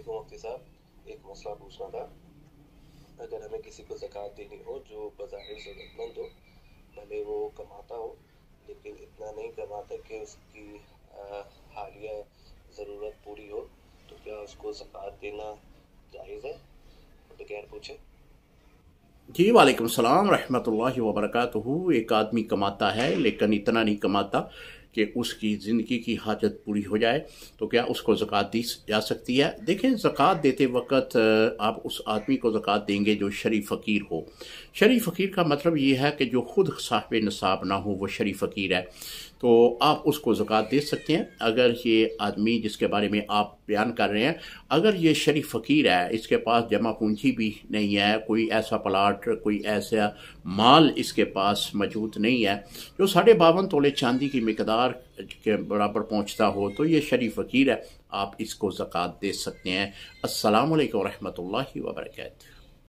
वालेकुम मुफ्ती साहब, एक मसला पूछना था। अगर हमें किसी को ज़कात देनी हो जो बज़ाहिर ज़रूरतमंद हो, भले वो कमाता हो लेकिन इतना नहीं कमाता कि उसकी हालिया ज़रूरत पूरी हो, तो क्या उसको ज़कात देना जायज़ है बगैर पूछे? जी वालेकुम सलाम रहमतुल्लाहि व बरकातुहू। एक आदमी कमाता है लेकिन इतना नहीं कमाता कि उसकी ज़िंदगी की हाजत पूरी हो जाए, तो क्या उसको ज़कात दी जा सकती है? देखें, ज़कात देते वक्त आप उस आदमी को ज़कात देंगे जो शरीफ फ़कीर हो। शरीफ फ़कीर का मतलब ये है कि जो खुद साहिब निसाब ना हो वो शरीफ फ़कीर है, तो आप उसको ज़कात दे सकते हैं। अगर ये आदमी जिसके बारे में आप बयान कर रहे हैं, अगर ये शरीफ फ़कीर है, इसके पास जमा पूंजी भी नहीं है, कोई ऐसा प्लाट, कोई ऐसा माल इसके पास मौजूद नहीं है जो 52.5 तोले चांदी की मिकदार के बराबर पहुंचता हो, तो ये शरीफ फ़कीर है, आप इसको ज़कात दे सकते हैं। अस्सलामु अलैकुम रहमतुल्लाहि व बरकातुहू।